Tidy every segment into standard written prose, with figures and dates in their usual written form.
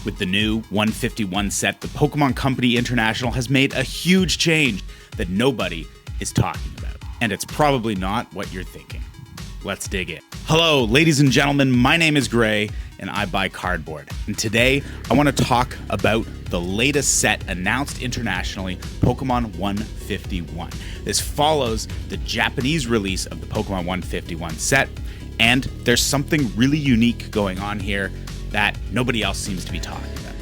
With the new 151 set, the Pokemon Company International has made a huge change that nobody is talking about. And it's probably not what you're thinking. Let's dig in. Hello, ladies and gentlemen, my name is Gray, and I buy cardboard. And today, I want to talk about the latest set announced internationally, Pokemon 151. This follows the Japanese release of the Pokemon 151 set, and there's something really unique going on here that nobody else seems to be talking about.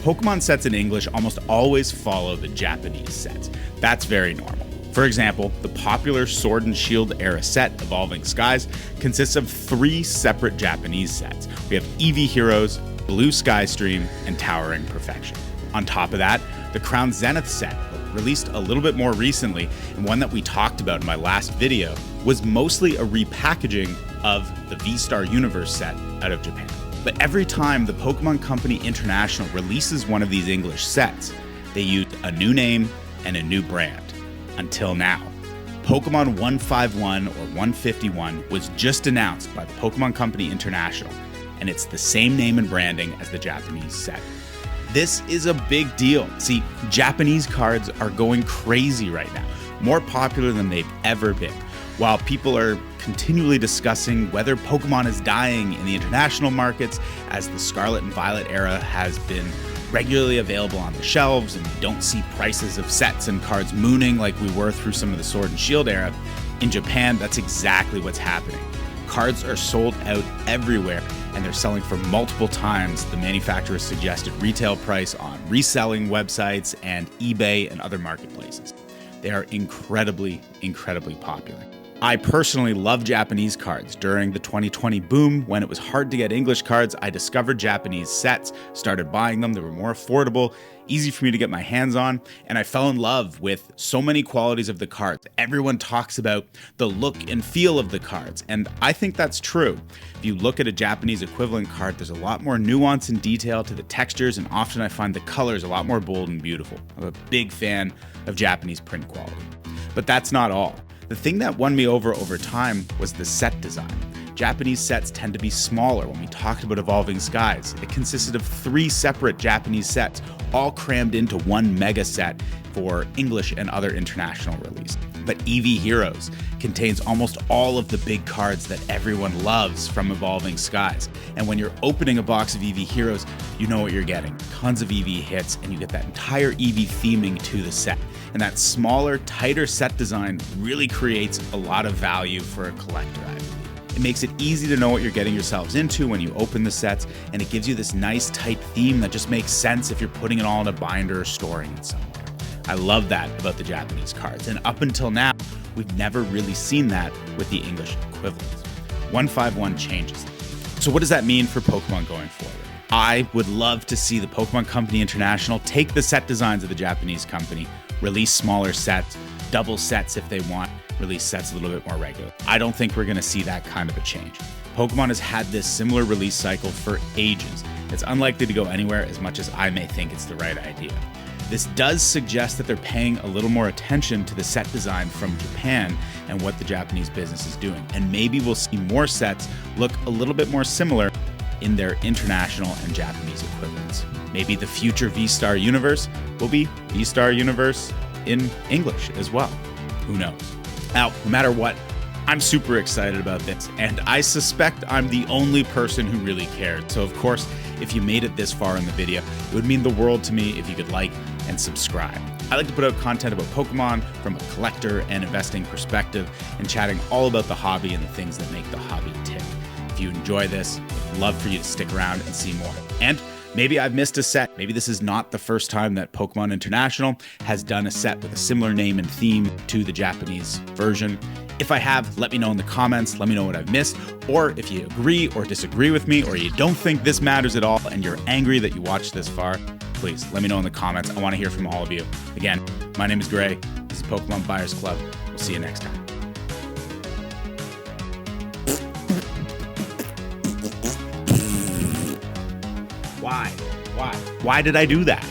Pokemon sets in English almost always follow the Japanese sets. That's very normal. For example, the popular Sword and Shield era set, Evolving Skies, consists of 3 separate Japanese sets. We have Eevee Heroes, Blue Sky Stream, and Towering Perfection. On top of that, the Crown Zenith set, released a little bit more recently, and one that we talked about in my last video, was mostly a repackaging of the V-Star Universe set out of Japan. But every time the Pokemon Company International releases one of these English sets, they use a new name and a new brand. Until now. Pokemon 151 or 151 was just announced by the Pokemon Company International, and it's the same name and branding as the Japanese set. This is a big deal. See, Japanese cards are going crazy right now, more popular than they've ever been. While people are continually discussing whether Pokemon is dying in the international markets, as the Scarlet and Violet era has been regularly available on the shelves, and you don't see prices of sets and cards mooning like we were through some of the Sword and Shield era, in Japan, that's exactly what's happening. Cards are sold out everywhere, and they're selling for multiple times the manufacturer's suggested retail price on reselling websites and eBay and other marketplaces. They are incredibly, incredibly popular. I personally love Japanese cards. During the 2020 boom, when it was hard to get English cards, I discovered Japanese sets, started buying them. They were more affordable, easy for me to get my hands on, and I fell in love with so many qualities of the cards. Everyone talks about the look and feel of the cards, and I think that's true. If you look at a Japanese equivalent card, there's a lot more nuance and detail to the textures, and often I find the colors a lot more bold and beautiful. I'm a big fan of Japanese print quality. But that's not all. The thing that won me over time was the set design. Japanese sets tend to be smaller. When we talked about Evolving Skies, it consisted of 3 separate Japanese sets, all crammed into one mega set for English and other international release. But Eevee Heroes contains almost all of the big cards that everyone loves from Evolving Skies. And when you're opening a box of Eevee Heroes, you know what you're getting. Tons of Eevee hits, and you get that entire Eevee theming to the set. And that smaller, tighter set design really creates a lot of value for a collector, I believe. It makes it easy to know what you're getting yourselves into when you open the sets, and it gives you this nice, tight theme that just makes sense if you're putting it all in a binder or storing it somewhere. I love that about the Japanese cards, and up until now, we've never really seen that with the English equivalents. 151 changes. So what does that mean for Pokemon going forward? I would love to see the Pokemon Company International take the set designs of the Japanese company, release smaller sets, double sets if they want, release sets a little bit more regular. I don't think we're going to see that kind of a change. Pokemon has had this similar release cycle for ages. It's unlikely to go anywhere as much as I may think it's the right idea. This does suggest that they're paying a little more attention to the set design from Japan and what the Japanese business is doing. And maybe we'll see more sets look a little bit more similar in their international and Japanese equivalents. Maybe the future V-Star Universe will be V-Star Universe in English as well. Who knows? Now, no matter what, I'm super excited about this, and I suspect I'm the only person who really cared. So of course, if you made it this far in the video, it would mean the world to me if you could like and subscribe. I like to put out content about Pokemon from a collector and investing perspective, and chatting all about the hobby and the things that make the hobby tick. If you enjoy this, I'd love for you to stick around and see more. And maybe I've missed a set. Maybe this is not the first time that Pokemon International has done a set with a similar name and theme to the Japanese version. If I have, let me know in the comments. Let me know what I've missed. Or if you agree or disagree with me, or you don't think this matters at all and you're angry that you watched this far, please let me know in the comments. I want to hear from all of you. Again, my name is Gray. This is Pokemon Buyers Club. We'll see you next time. Why? Why did I do that?